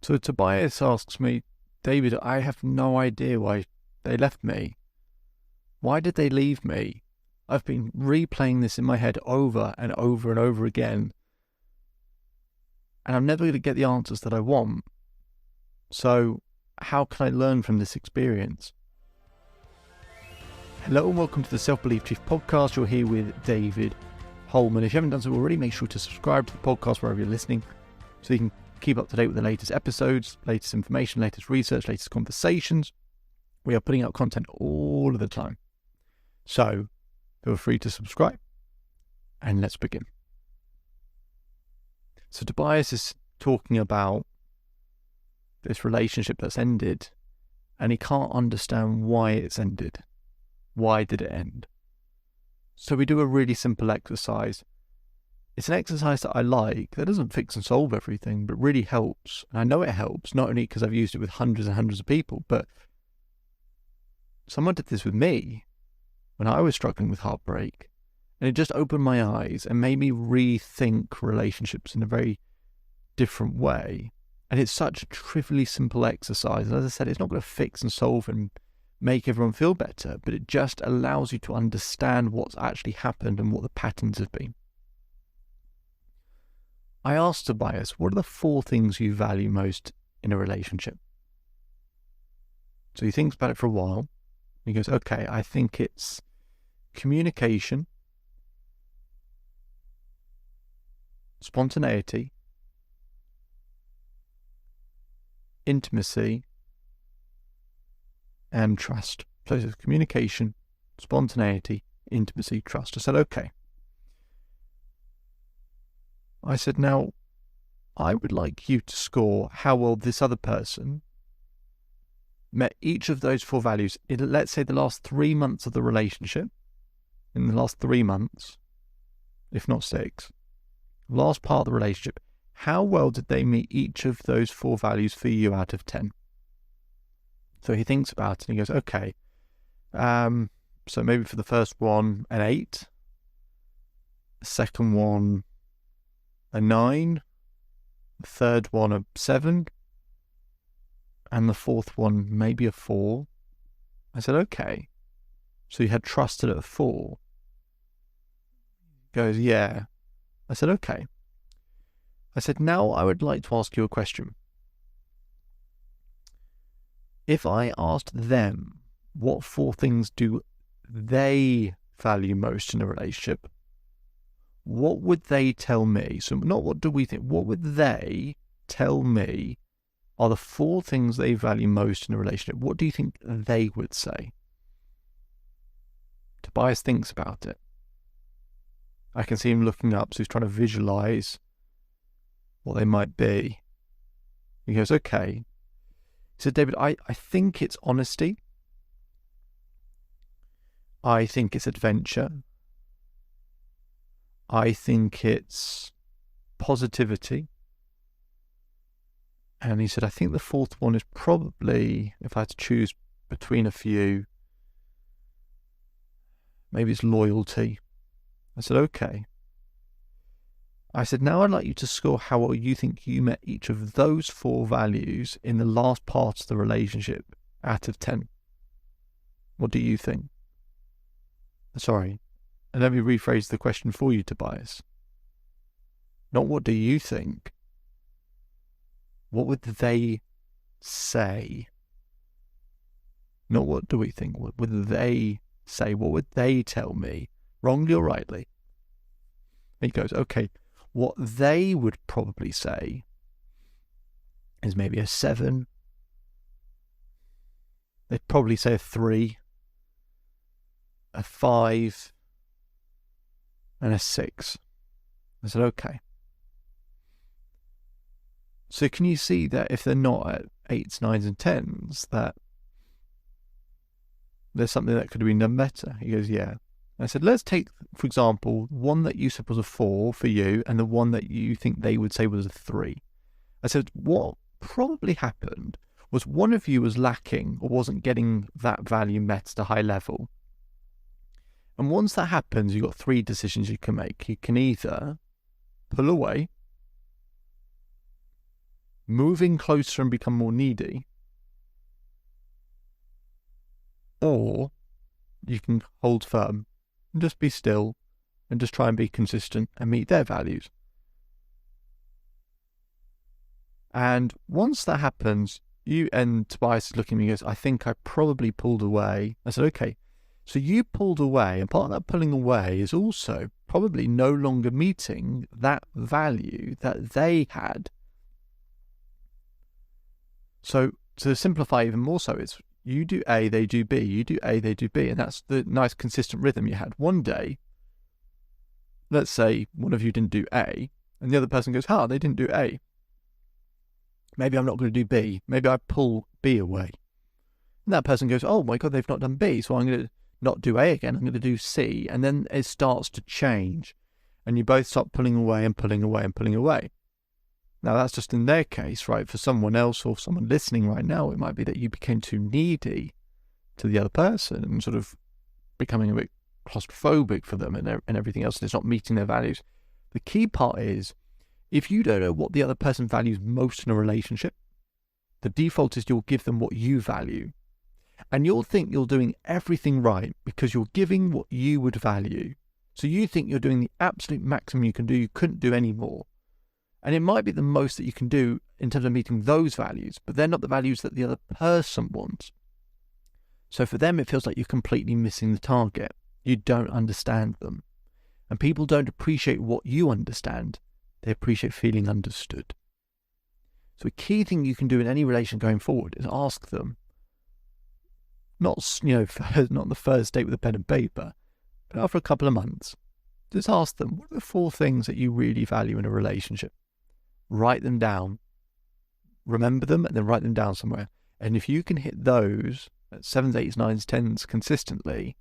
So Tobias asks me, David, I have no idea why they left me. Why did they leave me? I've been replaying this in my head over and over and over again, and I'm never going to get the answers that I want. So how can I learn from this experience? Hello and welcome to the Self-Belief Chief podcast. You're here with David Holman. If you haven't done so already, make sure to subscribe to the podcast wherever you're listening so you can keep up to date with the latest episodes, latest information, latest research, latest conversations. We are putting out content all of the time. So feel free to subscribe and let's begin. So Tobias is talking about this relationship that's ended and he can't understand why it's ended. Why did it end? So we do a really simple exercise. It's an exercise that I like, that doesn't fix and solve everything, but really helps. And I know it helps, not only because I've used it with hundreds and hundreds of people, but someone did this with me when I was struggling with heartbreak. And it just opened my eyes and made me rethink relationships in a very different way. And it's such a trivially simple exercise. And as I said, it's not going to fix and solve and make everyone feel better, but it just allows you to understand what's actually happened and what the patterns have been. I asked Tobias, what are the 4 things you value most in a relationship? So he thinks about it for a while. He goes, okay, I think it's communication, spontaneity, intimacy, and trust. So it's communication, spontaneity, intimacy, trust. I said, okay. I said, now, I would like you to score how well this other person met each of those 4 values in, let's say, the last 3 months of the relationship. In the last 3 months, if not 6, last part of the relationship, how well did they meet each of those 4 values for you out of 10? So he thinks about it and he goes, okay, so maybe for the first one, an 8, the second one, a 9, the third one, a 7, and the fourth one, maybe a 4. I said, okay. So you had trusted at a 4. He goes, yeah. I said, okay. I said, now I would like to ask you a question. If I asked them what 4 things do they value most in a relationship, what would they tell me? So not what do we think, what would they tell me are the 4 things they value most in a relationship? What do you think they would say? Tobias thinks about it. I can see him looking up, so he's trying to visualize what they might be. He goes, okay. He said, David, I think it's honesty. I think it's adventure. I think it's positivity. And he said, I think the 4th one is probably, if I had to choose between a few, maybe it's loyalty. I said, okay. I said, now I'd like you to score how well you think you met each of those 4 values in the last part of the relationship out of 10. What do you think? Sorry. And let me rephrase the question for you, Tobias. Not what do you think? What would they say? Not what do we think? What would they say? What would they tell me? Wrongly or rightly? And he goes, okay, what they would probably say is maybe a 7. They'd probably say a 3, a 5, and a 6. I said, okay. So can you see that if they're not at 8s, 9s, and 10s, that there's something that could have been done better? He goes, yeah. I said, let's take, for example, one that you said was a 4 for you and the one that you think they would say was a 3. I said, what probably happened was one of you was lacking or wasn't getting that value met at a high level. And once that happens, you've got 3 decisions you can make. You can either pull away, moving closer and become more needy, or you can hold firm and just be still and just try and be consistent and meet their values. And once that happens, and Tobias is looking at me and goes, I think I probably pulled away. I said, okay, so you pulled away, and part of that pulling away is also probably no longer meeting that value that they had. So to simplify even more so, it's you do A, they do B, you do A, they do B, and that's the nice consistent rhythm you had. One day, let's say one of you didn't do A, and the other person goes, they didn't do A. Maybe I'm not going to do B. Maybe I pull B away. And that person goes, oh my God, they've not done B, so I'm going to not do A again, I'm going to do C. And then it starts to change. And you both start pulling away and pulling away and pulling away. Now that's just in their case, right? For someone else or someone listening right now, it might be that you became too needy to the other person and sort of becoming a bit claustrophobic for them and everything else, and it's not meeting their values. The key part is, if you don't know what the other person values most in a relationship, the default is you'll give them what you value. And you'll think you're doing everything right because you're giving what you would value. So you think you're doing the absolute maximum you can do, you couldn't do any more. And it might be the most that you can do in terms of meeting those values, but they're not the values that the other person wants. So for them, it feels like you're completely missing the target. You don't understand them. And people don't appreciate what you understand. They appreciate feeling understood. So a key thing you can do in any relation going forward is ask them, not on the first date with a pen and paper, but after a couple of months, just ask them, what are the 4 things that you really value in a relationship? Write them down, remember them, and then write them down somewhere. And if you can hit those at 7s, 8s, 9s, 10s consistently,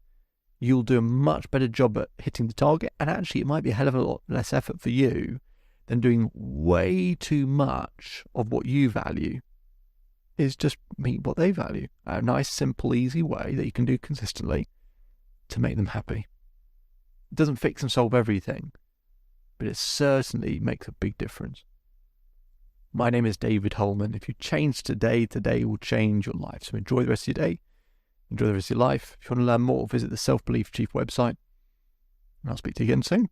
you'll do a much better job at hitting the target. And actually, it might be a hell of a lot less effort for you than doing way too much of what you value. Is just meet what they value. A nice, simple, easy way that you can do consistently to make them happy. It doesn't fix and solve everything, but it certainly makes a big difference. My name is David Holman. If you change today, today will change your life. So enjoy the rest of your day. Enjoy the rest of your life. If you want to learn more, visit the Self Belief Chief website. And I'll speak to you again soon.